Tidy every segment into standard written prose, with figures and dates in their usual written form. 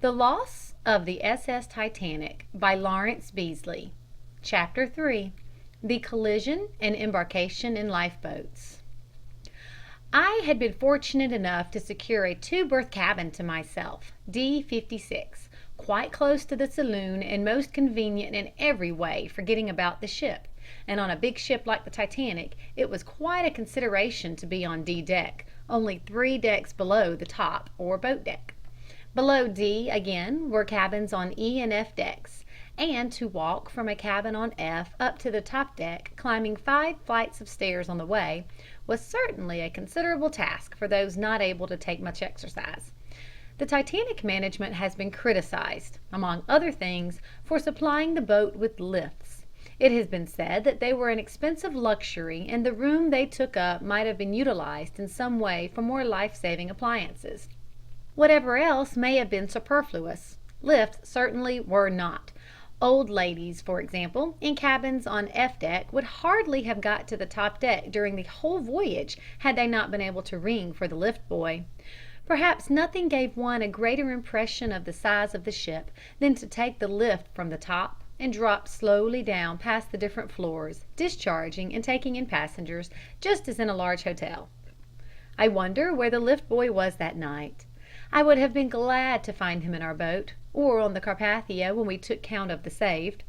The Loss of the SS Titanic by Lawrence Beesley. Chapter 3. The Collision and Embarkation in Lifeboats. I had been fortunate enough to secure a two-berth cabin to myself, D56, quite close to the saloon and most convenient in every way for getting about the ship, and on a big ship like the Titanic it was quite a consideration to be on D deck, only 3 decks below the top or boat deck. Below D, again, were cabins on E and F decks, and to walk from a cabin on F up to the top deck, climbing 5 flights of stairs on the way, was certainly a considerable task for those not able to take much exercise. The Titanic management has been criticized, among other things, for supplying the boat with lifts. It has been said that they were an expensive luxury and the room they took up might have been utilized in some way for more life-saving appliances. Whatever else may have been superfluous, lifts certainly were not. Old ladies, for example, in cabins on F deck would hardly have got to the top deck during the whole voyage had they not been able to ring for the lift boy. Perhaps nothing gave one a greater impression of the size of the ship than to take the lift from the top and drop slowly down past the different floors, discharging and taking in passengers, just as in a large hotel. I wonder where the lift boy was that night. I would have been glad to find him in our boat, or on the Carpathia when we took count of the saved.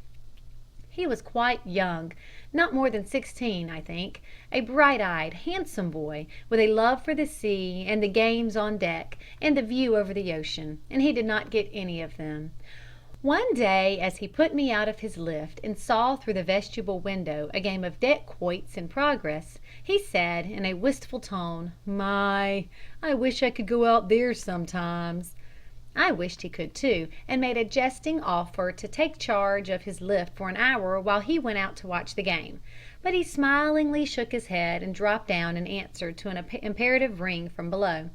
He was quite young, not more than 16, I think, a bright-eyed, handsome boy, with a love for the sea and the games on deck and the view over the ocean, and he did not get any of them. One day as he put me out of his lift and saw through the vestibule window a game of deck quoits in progress, he said in a wistful tone, "My, I wish I could go out there sometimes." I wished he could too, and made a jesting offer to take charge of his lift for an hour while he went out to watch the game, but he smilingly shook his head and dropped down in answer to an imperative ring from below.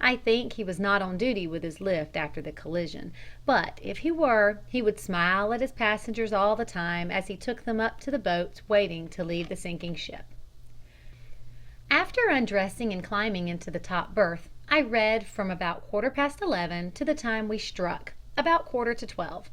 I think he was not on duty with his lift after the collision, but if he were, he would smile at his passengers all the time as he took them up to the boats waiting to leave the sinking ship. After undressing and climbing into the top berth, I read from about 11:15 to the time we struck, about 11:45.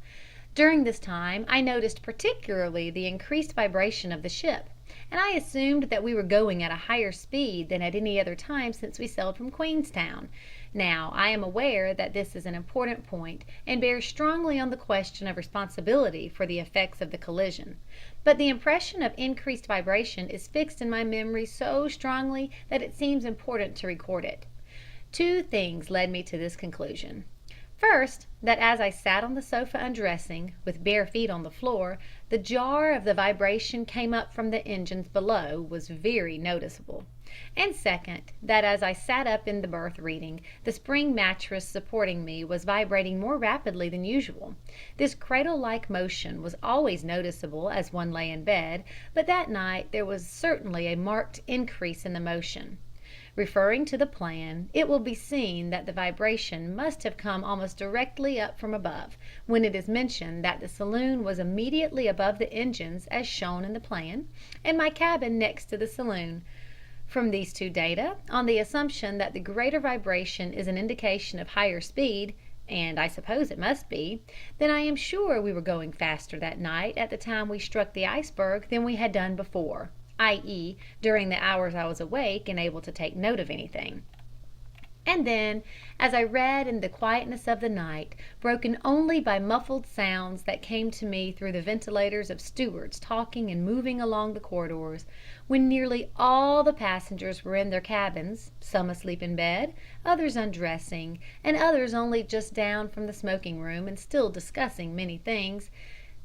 During this time I noticed particularly the increased vibration of the ship, and I assumed that we were going at a higher speed than at any other time since we sailed from Queenstown. Now I am aware that this is an important point and bears strongly on the question of responsibility for the effects of the collision, but the impression of increased vibration is fixed in my memory so strongly that it seems important to record it. 2 things led me to this conclusion. First, that as I sat on the sofa undressing, with bare feet on the floor, the jar of the vibration came up from the engines below was very noticeable. And second, that as I sat up in the berth reading, the spring mattress supporting me was vibrating more rapidly than usual. This cradle-like motion was always noticeable as one lay in bed, but that night there was certainly a marked increase in the motion. Referring to the plan, it will be seen that the vibration must have come almost directly up from above, when it is mentioned that the saloon was immediately above the engines as shown in the plan, and my cabin next to the saloon. From these 2 data, on the assumption that the greater vibration is an indication of higher speed, and I suppose it must be, then I am sure we were going faster that night at the time we struck the iceberg than we had done before, i.e. during the hours I was awake and able to take note of anything. And then, as I read in the quietness of the night, broken only by muffled sounds that came to me through the ventilators of stewards talking and moving along the corridors, when nearly all the passengers were in their cabins, some asleep in bed, others undressing, and others only just down from the smoking room and still discussing many things,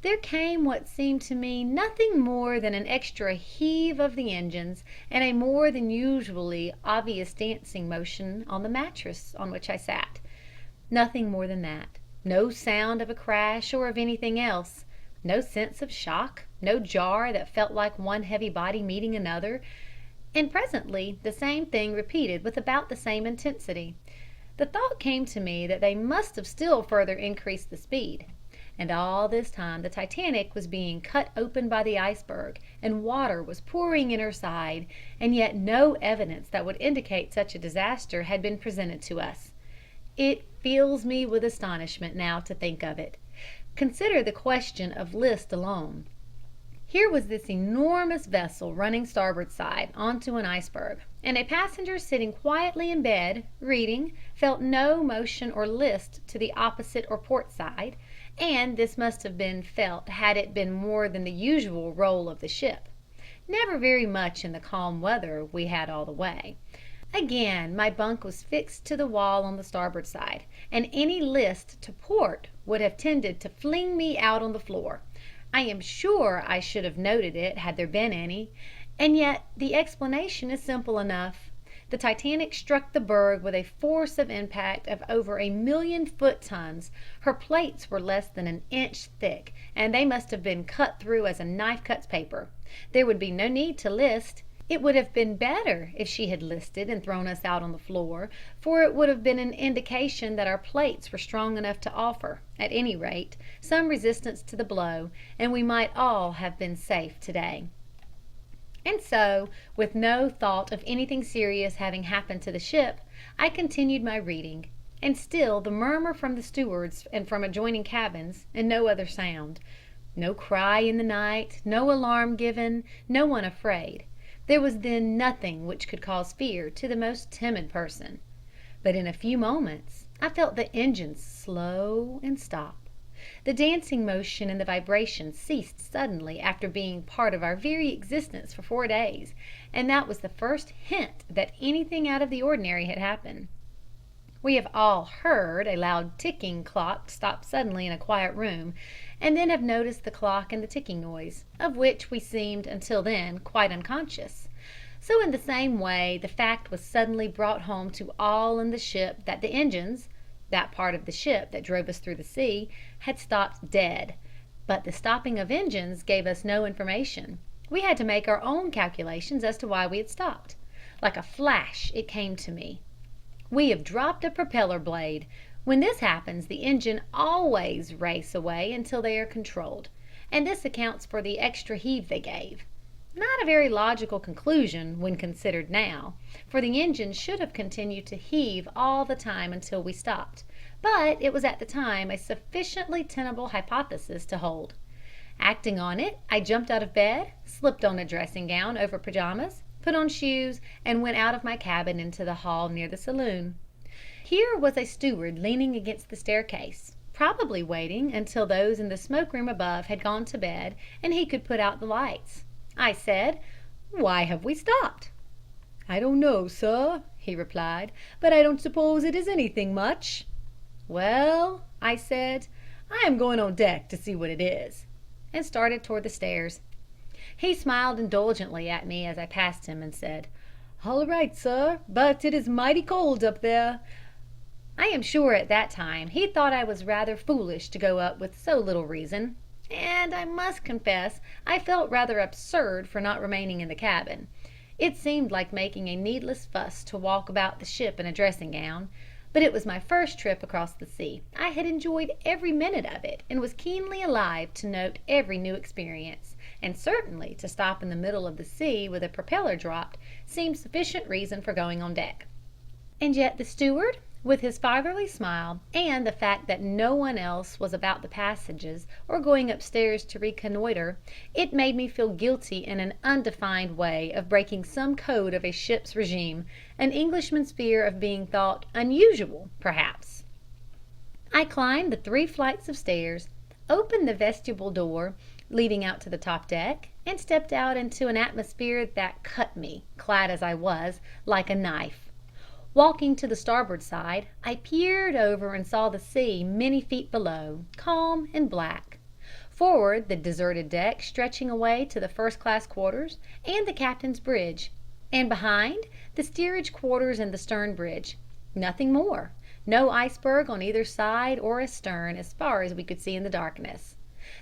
there came what seemed to me nothing more than an extra heave of the engines and a more than usually obvious dancing motion on the mattress on which I sat. Nothing more than that. No sound of a crash or of anything else. No sense of shock, no jar that felt like one heavy body meeting another, and presently the same thing repeated with about the same intensity. The thought came to me that they must have still further increased the speed. And all this time the Titanic was being cut open by the iceberg, and water was pouring in her side, and yet no evidence that would indicate such a disaster had been presented to us. It fills me with astonishment now to think of it. Consider the question of list alone. Here was this enormous vessel running starboard side onto an iceberg, and a passenger sitting quietly in bed, reading, felt no motion or list to the opposite or port side, and this must have been felt had it been more than the usual roll of the ship. Never very much in the calm weather we had all the way. Again my bunk was fixed to the wall on the starboard side, and any list to port would have tended to fling me out on the floor. I am sure I should have noted it had there been any, and yet the explanation is simple enough. The Titanic struck the berg with a force of impact of over 1,000,000 foot-tons. Her plates were less than an inch thick, and they must have been cut through as a knife cuts paper. There would be no need to list. It would have been better if she had listed and thrown us out on the floor, for it would have been an indication that our plates were strong enough to offer, at any rate, some resistance to the blow, and we might all have been safe to-day. And so, with no thought of anything serious having happened to the ship, I continued my reading, and still the murmur from the stewards and from adjoining cabins, and no other sound. No cry in the night, no alarm given, no one afraid. There was then nothing which could cause fear to the most timid person. But in a few moments I felt the engines slow and stop. The dancing motion and the vibration ceased suddenly after being part of our very existence for 4 days, and that was the first hint that anything out of the ordinary had happened. We have all heard a loud ticking clock stop suddenly in a quiet room, and then have noticed the clock and the ticking noise, of which we seemed until then quite unconscious. So in the same way the fact was suddenly brought home to all in the ship that the engines, that part of the ship that drove us through the sea, had stopped dead. But the stopping of engines gave us no information. We had to make our own calculations as to why we had stopped. Like a flash it came to me. We have dropped a propeller blade. When this happens the engine always race away until they are controlled, and this accounts for the extra heave they gave. Not a very logical conclusion when considered now, for the engine should have continued to heave all the time until we stopped, but it was at the time a sufficiently tenable hypothesis to hold. Acting on it, I jumped out of bed, slipped on a dressing gown over pajamas, put on shoes, and went out of my cabin into the hall near the saloon. Here was a steward leaning against the staircase, probably waiting until those in the smoke room above had gone to bed and he could put out the lights. I said, "Why have we stopped?" "I don't know, sir," he replied, "but I don't suppose it is anything much." "Well," I said, "I am going on deck to see what it is," and started toward the stairs. He smiled indulgently at me as I passed him, and said, "All right, sir, but it is mighty cold up there." I am sure at that time he thought I was rather foolish to go up with so little reason, and I must confess I felt rather absurd for not remaining in the cabin. It seemed like making a needless fuss to walk about the ship in a dressing gown, but it was my first trip across the sea. I had enjoyed every minute of it, and was keenly alive to note every new experience, and certainly to stop in the middle of the sea with a propeller dropped seemed sufficient reason for going on deck. And yet the steward, with his fatherly smile, and the fact that no one else was about the passages or going upstairs to reconnoiter, it made me feel guilty in an undefined way of breaking some code of a ship's regime, an Englishman's fear of being thought unusual, perhaps. I climbed the 3 flights of stairs, opened the vestibule door leading out to the top deck, and stepped out into an atmosphere that cut me, clad as I was, like a knife. Walking to the starboard side, I peered over and saw the sea many feet below, calm and black. Forward the deserted deck stretching away to the first class quarters and the captain's bridge, and behind the steerage quarters and the stern bridge. Nothing more. No iceberg on either side or astern as far as we could see in the darkness.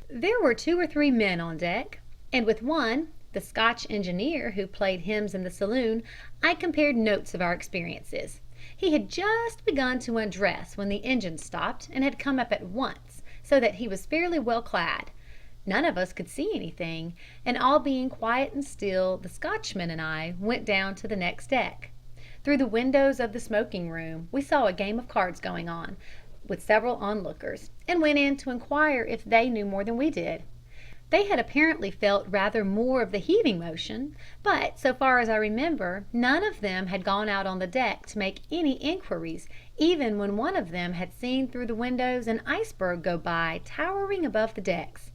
There were 2 or 3 men on deck, and with one, the Scotch engineer who played hymns in the saloon, I compared notes of our experiences. He had just begun to undress when the engine stopped, and had come up at once, so that he was fairly well clad. None of us could see anything, and all being quiet and still, the Scotchman and I went down to the next deck. Through the windows of the smoking room we saw a game of cards going on, with several onlookers, and went in to inquire if they knew more than we did. They had apparently felt rather more of the heaving motion, but, so far as I remember, none of them had gone out on the deck to make any inquiries, even when one of them had seen through the windows an iceberg go by towering above the decks.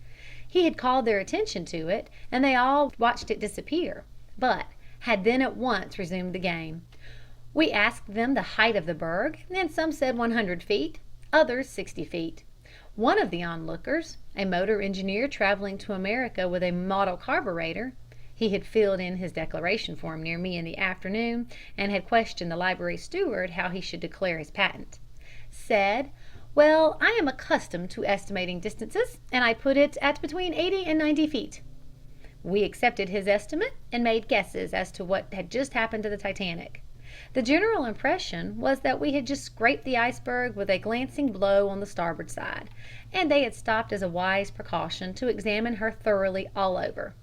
He had called their attention to it, and they all watched it disappear, but had then at once resumed the game. We asked them the height of the berg, and some said 100 feet, others 60 feet. One of the onlookers, a motor engineer traveling to America with a model carburetor (he had filled in his declaration form near me in the afternoon, and had questioned the library steward how he should declare his patent), said, "Well, I am accustomed to estimating distances, and I put it at between 80 and 90 feet." We accepted his estimate and made guesses as to what had just happened to the Titanic. The general impression was that we had just scraped the iceberg with a glancing blow on the starboard side, and they had stopped as a wise precaution to examine her thoroughly all over.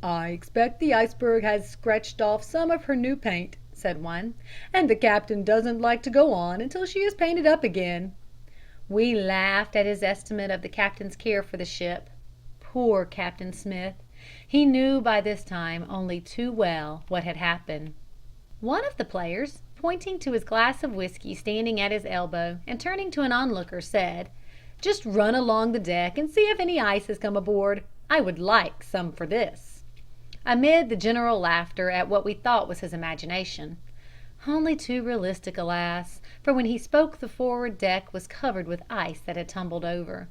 "I expect the iceberg has scratched off some of her new paint," said one, "and the captain doesn't like to go on until she is painted up again." We laughed at his estimate of the captain's care for the ship. Poor Captain Smith! He knew by this time only too well what had happened. One of the players, pointing to his glass of whiskey standing at his elbow, and turning to an onlooker, said, "Just run along the deck and see if any ice has come aboard. I would like some for this," amid the general laughter at what we thought was his imagination. Only too realistic, alas, for when he spoke the forward deck was covered with ice that had tumbled over.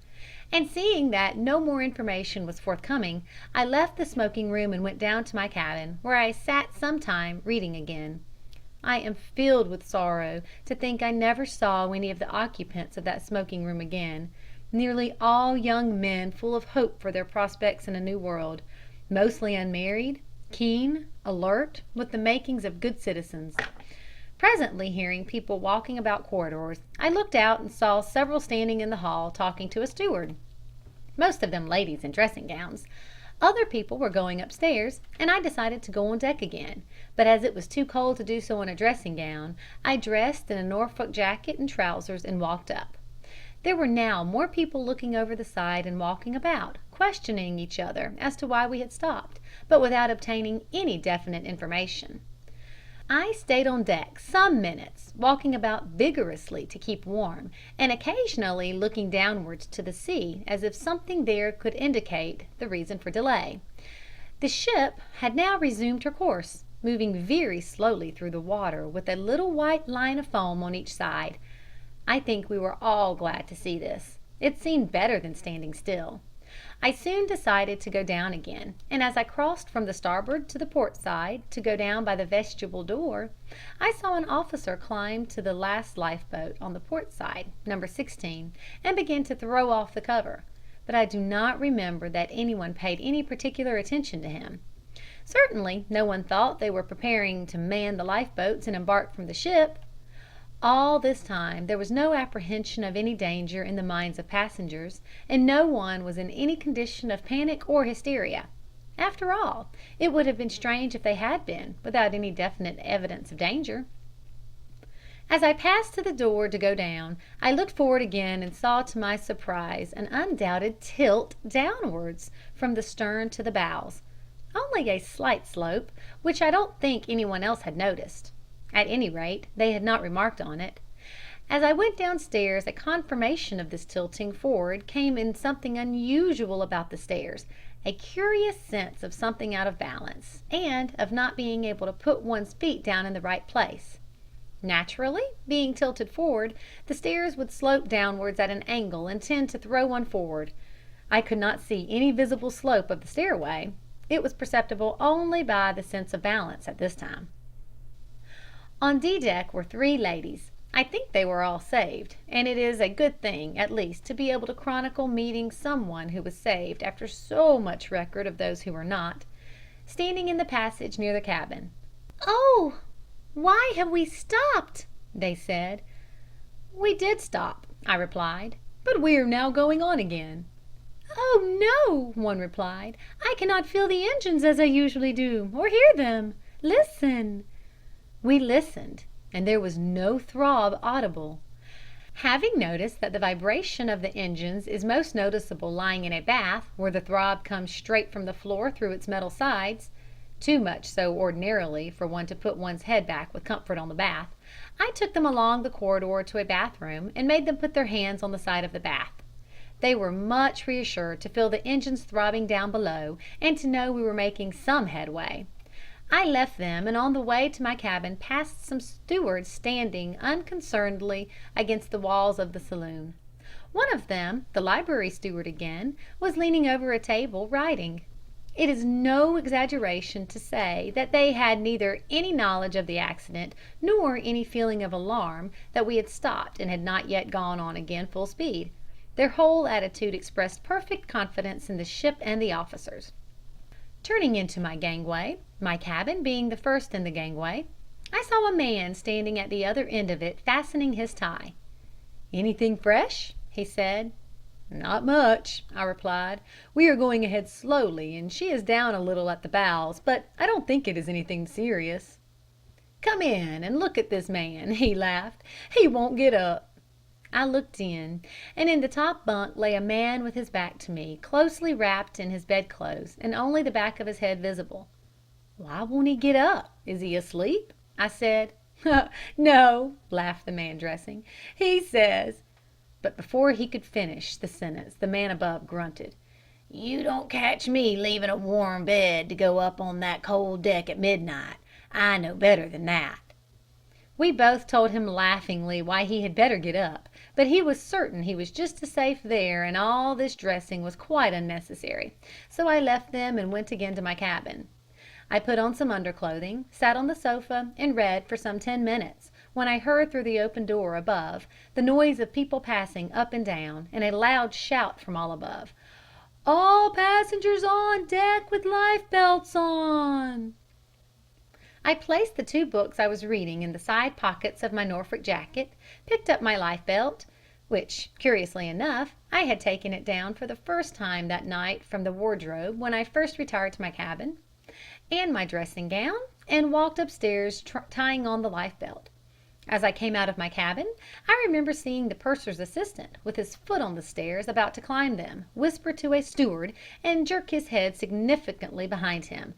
And seeing that no more information was forthcoming, I left the smoking room and went down to my cabin, where I sat some time reading again. I am filled with sorrow to think I never saw any of the occupants of that smoking room again, nearly all young men full of hope for their prospects in a new world, mostly unmarried, keen, alert, with the makings of good citizens. Presently, hearing people walking about corridors, I looked out and saw several standing in the hall talking to a steward, most of them ladies in dressing gowns. Other people were going upstairs, and I decided to go on deck again, but as it was too cold to do so in a dressing gown, I dressed in a Norfolk jacket and trousers and walked up. There were now more people looking over the side and walking about, questioning each other as to why we had stopped, but without obtaining any definite information. I stayed on deck some minutes, walking about vigorously to keep warm, and occasionally looking downwards to the sea as if something there could indicate the reason for delay. The ship had now resumed her course, moving very slowly through the water with a little white line of foam on each side. I think we were all glad to see this. It seemed better than standing still. I soon decided to go down again, and as I crossed from the starboard to the port side to go down by the vestibule door, I saw an officer climb to the last lifeboat on the port side, number 16, and begin to throw off the cover, but I do not remember that anyone paid any particular attention to him. Certainly no one thought they were preparing to man the lifeboats and embark from the ship. All this time there was no apprehension of any danger in the minds of passengers, and no one was in any condition of panic or hysteria. After all, it would have been strange if they had been, without any definite evidence of danger. As I passed to the door to go down, I looked forward again and saw to my surprise an undoubted tilt downwards from the stern to the bows. Only a slight slope, which I don't think anyone else had noticed. At any rate, they had not remarked on it. As I went downstairs, a confirmation of this tilting forward came in something unusual about the stairs, a curious sense of something out of balance, and of not being able to put one's feet down in the right place. Naturally, being tilted forward, the stairs would slope downwards at an angle and tend to throw one forward. I could not see any visible slope of the stairway. It was perceptible only by the sense of balance at this time. On D deck were 3 ladies. I think they were all saved, and it is a good thing, at least, to be able to chronicle meeting someone who was saved after so much record of those who were not. Standing in the passage near the cabin. "Oh, why have we stopped?" they said. "We did stop," I replied, "but we are now going on again." "Oh, no," one replied. "I cannot feel the engines as I usually do, or hear them. Listen." We listened, and there was no throb audible. Having noticed that the vibration of the engines is most noticeable lying in a bath, where the throb comes straight from the floor through its metal sides, too much so ordinarily for one to put one's head back with comfort on the bath, I took them along the corridor to a bathroom and made them put their hands on the side of the bath. They were much reassured to feel the engines throbbing down below and to know we were making some headway. I left them, and on the way to my cabin passed some stewards standing unconcernedly against the walls of the saloon. One of them, the library steward again, was leaning over a table writing. It is no exaggeration to say that they had neither any knowledge of the accident nor any feeling of alarm that we had stopped and had not yet gone on again full speed. Their whole attitude expressed perfect confidence in the ship and the officers. Turning into my gangway, my cabin being the first in the gangway, I saw a man standing at the other end of it fastening his tie. "Anything fresh?" he said. "Not much," I replied. "We are going ahead slowly, and she is down a little at the bows, but I don't think it is anything serious." "Come in and look at this man," he laughed. "He won't get up." I looked in, and in the top bunk lay a man with his back to me, closely wrapped in his bedclothes, and only the back of his head visible. "Why won't he get up? Is he asleep?" I said. "No," laughed the man dressing. "He says—" But before he could finish the sentence the man above grunted. "You don't catch me leaving a warm bed to go up on that cold deck at midnight. I know better than that." We both told him laughingly why he had better get up, but he was certain he was just as safe there and all this dressing was quite unnecessary, so I left them and went again to my cabin. I put on some underclothing, sat on the sofa and read for some 10 minutes, when I heard through the open door above the noise of people passing up and down, and a loud shout from all above. "All passengers on deck with life belts on!" I placed the 2 books I was reading in the side pockets of my Norfolk jacket, picked up my life belt, which, curiously enough, I had taken it down for the first time that night from the wardrobe when I first retired to my cabin, and my dressing gown, and walked upstairs tying on the life belt. As I came out of my cabin, I remember seeing the purser's assistant, with his foot on the stairs about to climb them, whisper to a steward and jerk his head significantly behind him.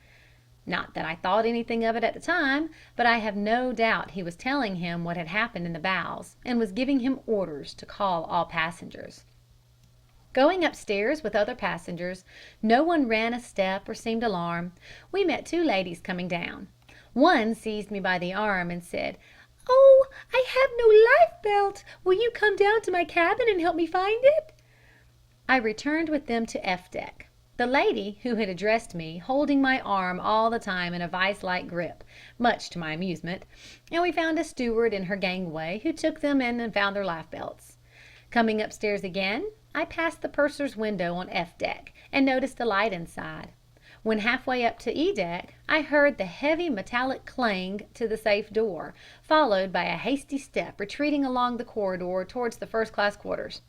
Not that I thought anything of it at the time, but I have no doubt he was telling him what had happened in the bows, and was giving him orders to call all passengers. Going upstairs with other passengers, no one ran a step or seemed alarmed. We met 2 ladies coming down. One seized me by the arm and said, "Oh, I have no life belt. Will you come down to my cabin and help me find it?" I returned with them to F deck, the lady who had addressed me holding my arm all the time in a vice-like grip, much to my amusement, and we found a steward in her gangway who took them in and found their life belts. Coming upstairs again, I passed the purser's window on F deck and noticed a light inside. When halfway up to E deck, I heard the heavy metallic clang to the safe door, followed by a hasty step retreating along the corridor towards the first class quarters.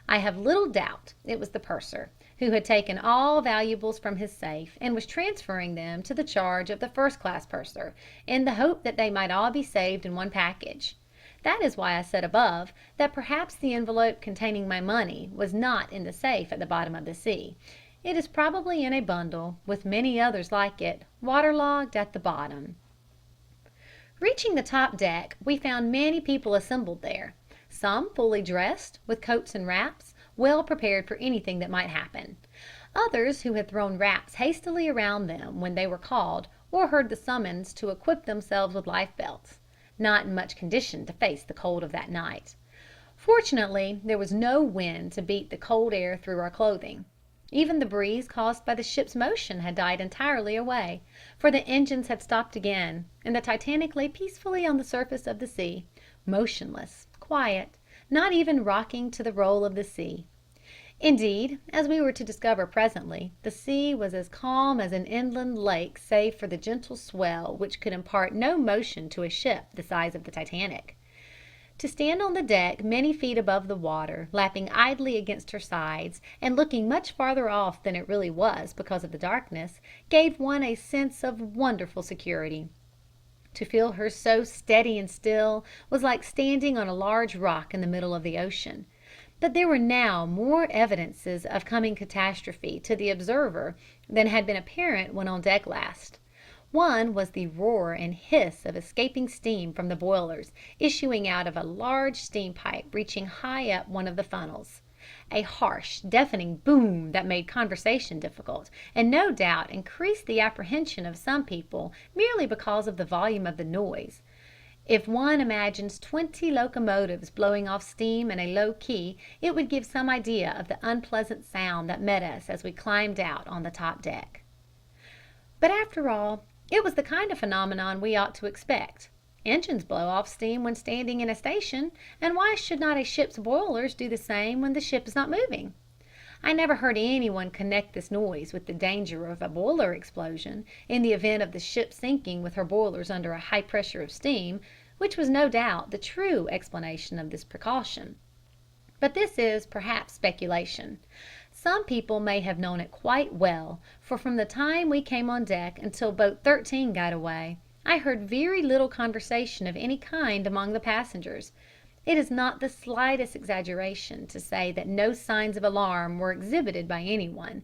I have little doubt it was the purser, who had taken all valuables from his safe and was transferring them to the charge of the first class purser, in the hope that they might all be saved in one package. That is why I said above that perhaps the envelope containing my money was not in the safe at the bottom of the sea. It is probably in a bundle, with many others like it, waterlogged at the bottom. Reaching the top deck, we found many people assembled there, some fully dressed, with coats and wraps, well prepared for anything that might happen. Others who had thrown wraps hastily around them when they were called or heard the summons to equip themselves with life belts, not in much condition to face the cold of that night. Fortunately, there was no wind to beat the cold air through our clothing. Even the breeze caused by the ship's motion had died entirely away, for the engines had stopped again, and the Titanic lay peacefully on the surface of the sea, motionless, quiet, not even rocking to the roll of the sea. Indeed, as we were to discover presently, the sea was as calm as an inland lake save for the gentle swell which could impart no motion to a ship the size of the Titanic. To stand on the deck many feet above the water, lapping idly against her sides, and looking much farther off than it really was because of the darkness, gave one a sense of wonderful security. To feel her so steady and still was like standing on a large rock in the middle of the ocean. But there were now more evidences of coming catastrophe to the observer than had been apparent when on deck last. One was the roar and hiss of escaping steam from the boilers, issuing out of a large steam pipe reaching high up one of the funnels. A harsh, deafening boom that made conversation difficult, and no doubt increased the apprehension of some people merely because of the volume of the noise. If one imagines 20 locomotives blowing off steam in a low key, it would give some idea of the unpleasant sound that met us as we climbed out on the top deck. But after all, it was the kind of phenomenon we ought to expect. Engines blow off steam when standing in a station, and why should not a ship's boilers do the same when the ship is not moving? I never heard anyone connect this noise with the danger of a boiler explosion in the event of the ship sinking with her boilers under a high pressure of steam, which was no doubt the true explanation of this precaution. But this is perhaps speculation. Some people may have known it quite well, for from the time we came on deck until boat 13 got away, I heard very little conversation of any kind among the passengers. It is not the slightest exaggeration to say that no signs of alarm were exhibited by anyone.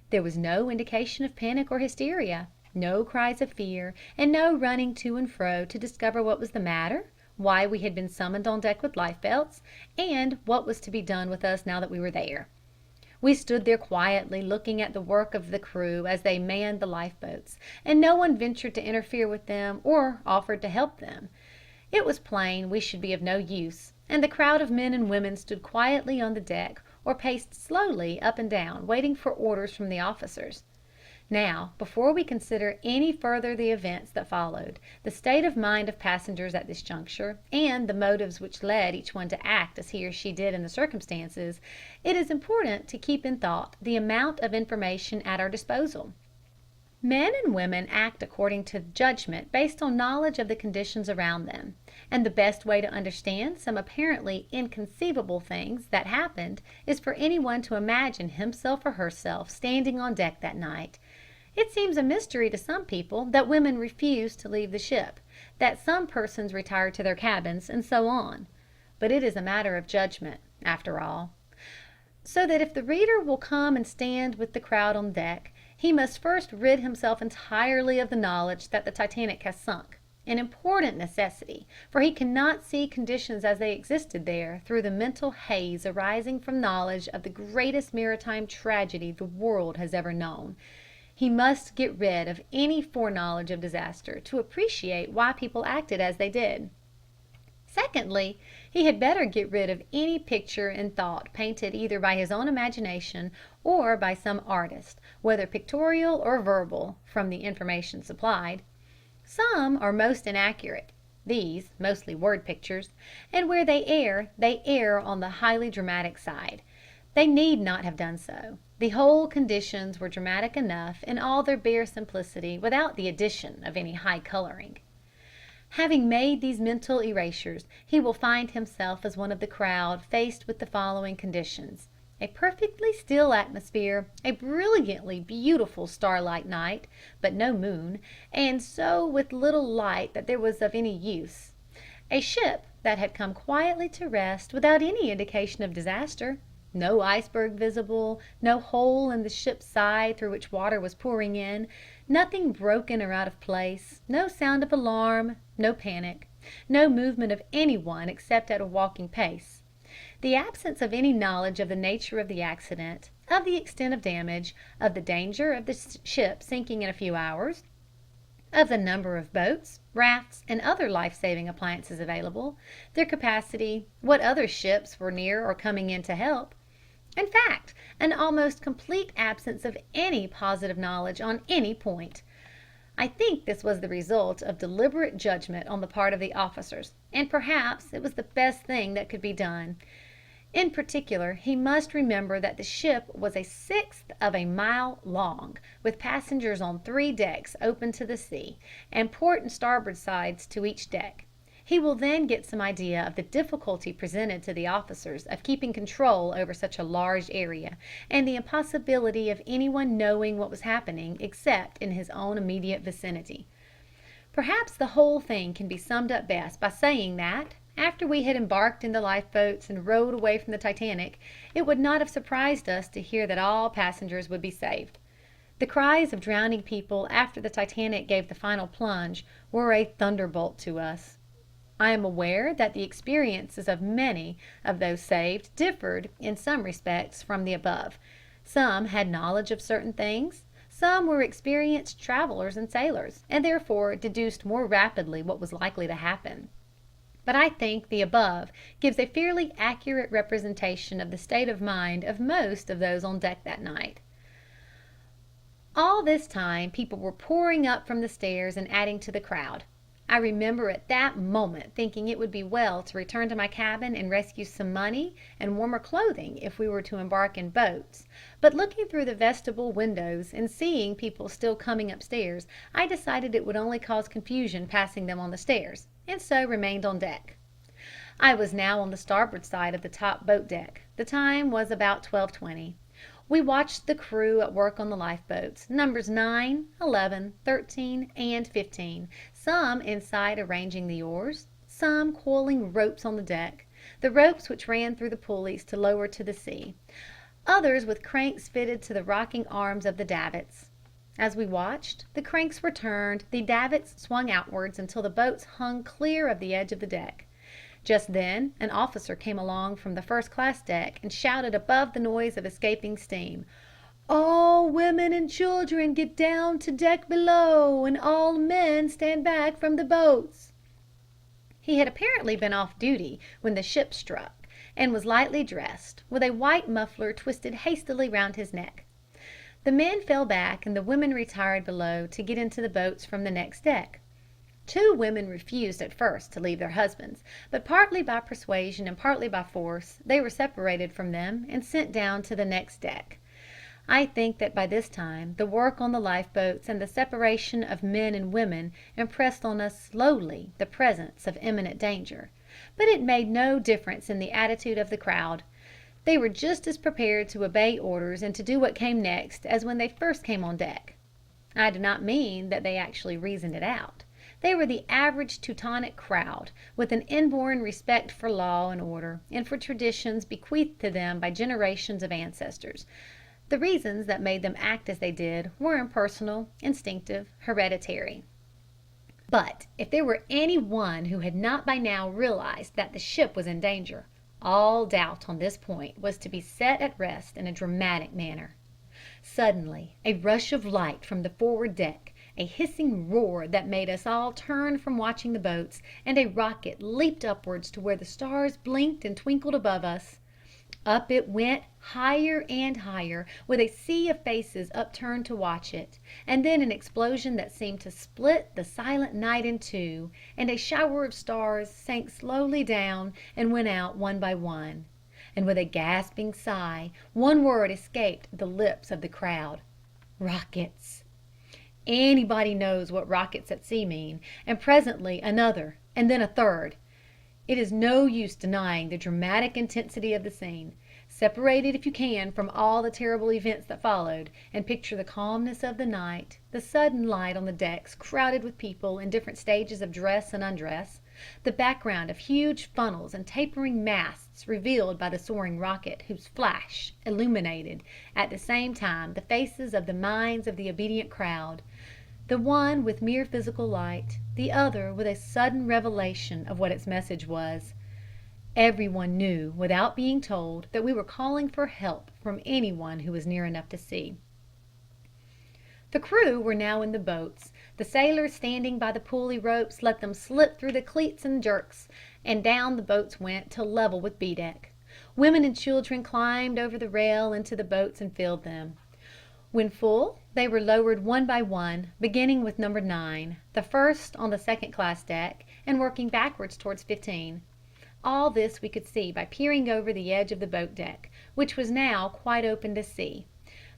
There was no indication of panic or hysteria, no cries of fear, and no running to and fro to discover what was the matter, why we had been summoned on deck with life belts, and what was to be done with us now that we were there. We stood there quietly looking at the work of the crew as they manned the lifeboats, and no one ventured to interfere with them or offered to help them. It was plain we should be of no use, and the crowd of men and women stood quietly on the deck or paced slowly up and down waiting for orders from the officers. Now, before we consider any further the events that followed, the state of mind of passengers at this juncture, and the motives which led each one to act as he or she did in the circumstances, it is important to keep in thought the amount of information at our disposal. Men and women act according to judgment based on knowledge of the conditions around them, and the best way to understand some apparently inconceivable things that happened is for anyone to imagine himself or herself standing on deck that night. It seems a mystery to some people that women refused to leave the ship, that some persons retired to their cabins, and so on. But it is a matter of judgment, after all. So that if the reader will come and stand with the crowd on deck, he must first rid himself entirely of the knowledge that the Titanic has sunk, an important necessity, for he cannot see conditions as they existed there through the mental haze arising from knowledge of the greatest maritime tragedy the world has ever known. He must get rid of any foreknowledge of disaster to appreciate why people acted as they did. Secondly, he had better get rid of any picture in thought painted either by his own imagination or by some artist, whether pictorial or verbal, from the information supplied. Some are most inaccurate, these, mostly word pictures, and where they err on the highly dramatic side. They need not have done so. The whole conditions were dramatic enough in all their bare simplicity without the addition of any high coloring. Having made these mental erasures, he will find himself as one of the crowd faced with the following conditions: a perfectly still atmosphere, a brilliantly beautiful starlight night, but no moon, and so with little light that there was of any use; a ship that had come quietly to rest without any indication of disaster; no iceberg visible, no hole in the ship's side through which water was pouring in, nothing broken or out of place, no sound of alarm, no panic, no movement of any one except at a walking pace; the absence of any knowledge of the nature of the accident, of the extent of damage, of the danger of the ship sinking in a few hours, of the number of boats, rafts, and other life-saving appliances available, their capacity, what other ships were near or coming in to help; in fact, an almost complete absence of any positive knowledge on any point. I think this was the result of deliberate judgment on the part of the officers, and perhaps it was the best thing that could be done. In particular, he must remember that the ship was a sixth of a mile long, with passengers on 3 decks open to the sea, and port and starboard sides to each deck. He will then get some idea of the difficulty presented to the officers of keeping control over such a large area, and the impossibility of anyone knowing what was happening except in his own immediate vicinity. Perhaps the whole thing can be summed up best by saying that, after we had embarked in the lifeboats and rowed away from the Titanic, it would not have surprised us to hear that all passengers would be saved. The cries of drowning people after the Titanic gave the final plunge were a thunderbolt to us. I am aware that the experiences of many of those saved differed in some respects from the above. Some had knowledge of certain things, some were experienced travelers and sailors, and therefore deduced more rapidly what was likely to happen. But I think the above gives a fairly accurate representation of the state of mind of most of those on deck that night. All this time people were pouring up from the stairs and adding to the crowd. I remember at that moment thinking it would be well to return to my cabin and rescue some money and warmer clothing if we were to embark in boats, but looking through the vestibule windows and seeing people still coming upstairs, I decided it would only cause confusion passing them on the stairs, and so remained on deck. I was now on the starboard side of the top boat deck. The time was about 12:20. We watched the crew at work on the lifeboats, numbers 9, 11, 13, and 15, some inside arranging the oars, some coiling ropes on the deck, the ropes which ran through the pulleys to lower to the sea, others with cranks fitted to the rocking arms of the davits. As we watched, the cranks were turned, the davits swung outwards until the boats hung clear of the edge of the deck. Just then an officer came along from the first-class deck and shouted above the noise of escaping steam, "All women and children get down to deck below, and all men stand back from the boats." He had apparently been off duty when the ship struck, and was lightly dressed, with a white muffler twisted hastily round his neck. The men fell back and the women retired below to get into the boats from the next deck. 2 women refused at first to leave their husbands, but partly by persuasion and partly by force they were separated from them and sent down to the next deck. I think that by this time the work on the lifeboats and the separation of men and women impressed on us slowly the presence of imminent danger, but it made no difference in the attitude of the crowd. They were just as prepared to obey orders and to do what came next as when they first came on deck. I do not mean that they actually reasoned it out. They were the average Teutonic crowd, with an inborn respect for law and order, and for traditions bequeathed to them by generations of ancestors. The reasons that made them act as they did were impersonal, instinctive, hereditary. But if there were any one who had not by now realized that the ship was in danger, all doubt on this point was to be set at rest in a dramatic manner. Suddenly a rush of light from the forward deck, a hissing roar that made us all turn from watching the boats, and a rocket leaped upwards to where the stars blinked and twinkled above us. Up it went, higher and higher, with a sea of faces upturned to watch it, and then an explosion that seemed to split the silent night in two, and a shower of stars sank slowly down and went out one by one. And with a gasping sigh, one word escaped the lips of the crowd: "Rockets!" Anybody knows what rockets at sea mean, and presently another, and then a third. It is no use denying the dramatic intensity of the scene. Separate it if you can from all the terrible events that followed, and picture the calmness of the night, the sudden light on the decks crowded with people in different stages of dress and undress, the background of huge funnels and tapering masts revealed by the soaring rocket, whose flash illuminated at the same time the faces of the minds of the obedient crowd, the one with mere physical light, the other with a sudden revelation of what its message was. Everyone knew, without being told, that we were calling for help from anyone who was near enough to see. The crew were now in the boats. The sailors standing by the pulley ropes let them slip through the cleats and jerks, and down the boats went till level with B deck. Women and children climbed over the rail into the boats and filled them. When full, they were lowered one by one, beginning with number 9, the first on the second-class deck, and working backwards towards 15. All this we could see by peering over the edge of the boat deck, which was now quite open to sea,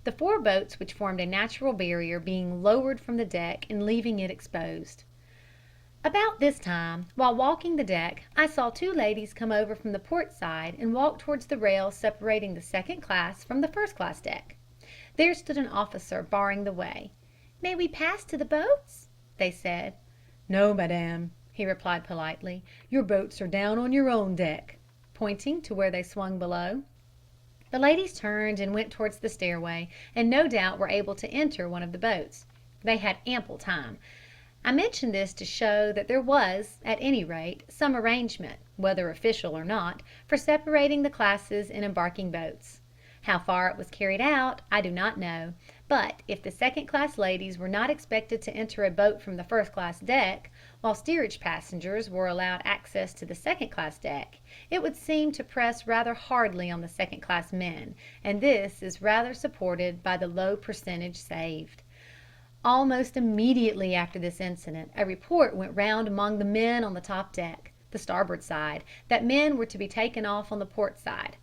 the 4 boats which formed a natural barrier being lowered from the deck and leaving it exposed. About this time, while walking the deck, I saw 2 ladies come over from the port side and walk towards the rail separating the second class from the first-class deck. There stood an officer barring the way. "May we pass to the boats?" they said. "No, madame," he replied politely. "Your boats are down on your own deck," pointing to where they swung below. The ladies turned and went towards the stairway, and no doubt were able to enter one of the boats. They had ample time. I mention this to show that there was, at any rate, some arrangement, whether official or not, for separating the classes in embarking boats. How far it was carried out I do not know, but if the second class ladies were not expected to enter a boat from the first class deck, while steerage passengers were allowed access to the second class deck, it would seem to press rather hardly on the second class men, and this is rather supported by the low percentage saved. Almost immediately after this incident a report went round among the men on the top deck, the starboard side, that men were to be taken off on the port side.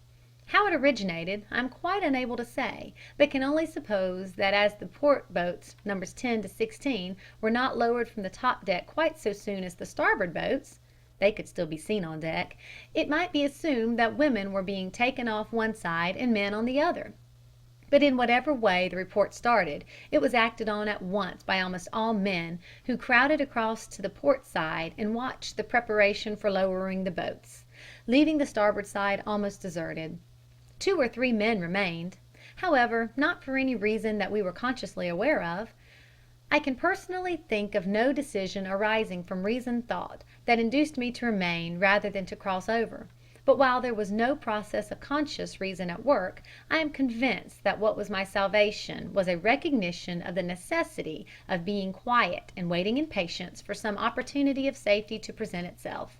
How it originated I am quite unable to say, but can only suppose that as the port boats, numbers 10 to 16, were not lowered from the top deck quite so soon as the starboard boats (they could still be seen on deck), it might be assumed that women were being taken off one side and men on the other. But in whatever way the report started, it was acted on at once by almost all men, who crowded across to the port side and watched the preparation for lowering the boats, leaving the starboard side almost deserted. 2 or 3 men remained, however, not for any reason that we were consciously aware of. I can personally think of no decision arising from reasoned thought that induced me to remain rather than to cross over, but while there was no process of conscious reason at work, I am convinced that what was my salvation was a recognition of the necessity of being quiet and waiting in patience for some opportunity of safety to present itself.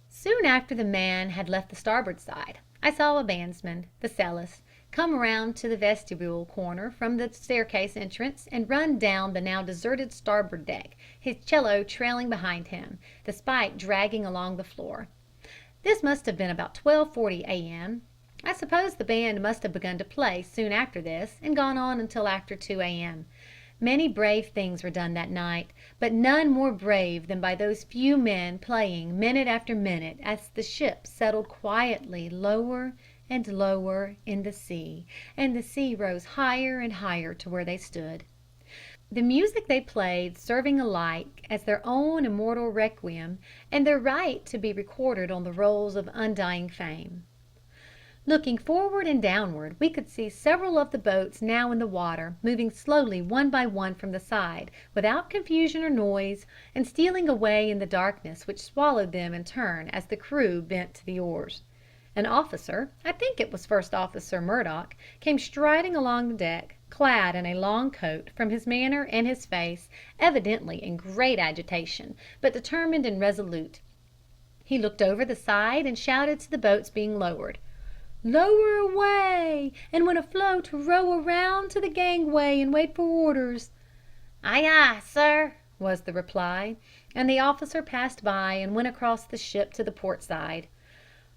Soon after the man had left the starboard side, I saw a bandsman, the cellist, come round to the vestibule corner from the staircase entrance and run down the now deserted starboard deck, his 'cello trailing behind him, the spike dragging along the floor. This must have been about 12:40 a.m. I suppose the band must have begun to play soon after this and gone on until after 2 a.m. Many brave things were done that night, but none more brave than by those few men playing minute after minute as the ship settled quietly lower and lower in the sea, and the sea rose higher and higher to where they stood. The music they played serving alike as their own immortal requiem and their right to be recorded on the rolls of undying fame. Looking forward and downward, we could see several of the boats now in the water, moving slowly one by one from the side, without confusion or noise, and stealing away in the darkness which swallowed them in turn as the crew bent to the oars. An officer, I think it was First Officer Murdoch, came striding along the deck, clad in a long coat, from his manner and his face, evidently in great agitation, but determined and resolute. He looked over the side and shouted to the boats being lowered, "Lower away, and when afloat row around to the gangway and wait for orders." "Aye, aye, sir," was the reply, and the officer passed by and went across the ship to the port side.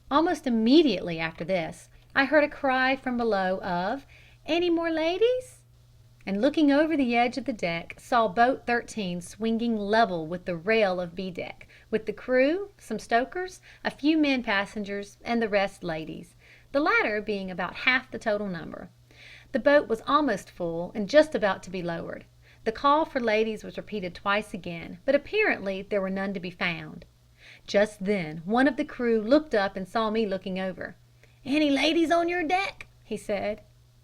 Almost immediately after this I heard a cry from below of "Any more ladies?" and looking over the edge of the deck saw boat 13 swinging level with the rail of B deck, with the crew, some stokers, a few men passengers, and the rest ladies, the latter being about half the total number. The boat was almost full and just about to be lowered. The call for ladies was repeated twice again, but apparently there were none to be found. Just then one of the crew looked up and saw me looking over. "Any ladies on your deck?" he said.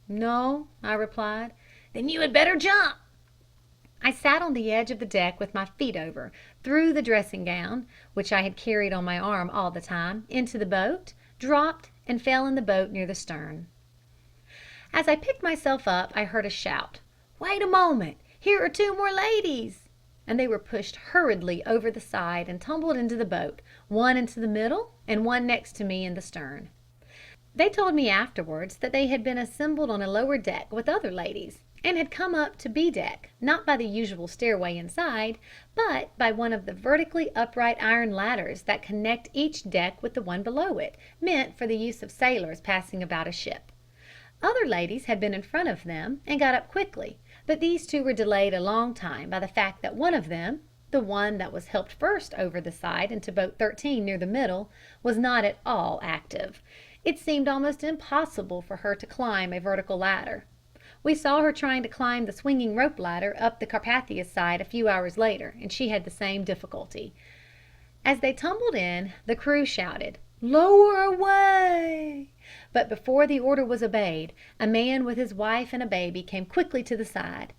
"No," I replied. "Then you had better jump." I sat on the edge of the deck with my feet over, threw the dressing gown, which I had carried on my arm all the time, into the boat, dropped, and fell in the boat near the stern. As I picked myself up I heard a shout, "Wait a moment, here are 2 more ladies," and they were pushed hurriedly over the side and tumbled into the boat, one into the middle and one next to me in the stern. They told me afterwards that they had been assembled on a lower deck with other ladies, and had come up to B deck, not by the usual stairway inside, but by one of the vertically upright iron ladders that connect each deck with the one below it, meant for the use of sailors passing about a ship. Other ladies had been in front of them and got up quickly, but these 2 were delayed a long time by the fact that one of them, the one that was helped first over the side into boat 13 near the middle, was not at all active. It seemed almost impossible for her to climb a vertical ladder. We saw her trying to climb the swinging rope ladder up the Carpathia's side a few hours later, and she had the same difficulty. As they tumbled in, the crew shouted, "Lower away!" But before the order was obeyed, a man with his wife and a baby came quickly to the side.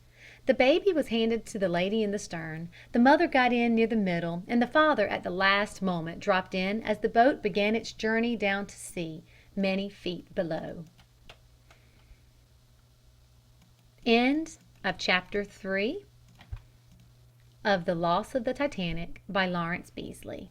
The baby was handed to the lady in the stern, the mother got in near the middle, and the father at the last moment dropped in as the boat began its journey down to sea, many feet below. End of chapter 3 of The Loss of the Titanic by Lawrence Beesley.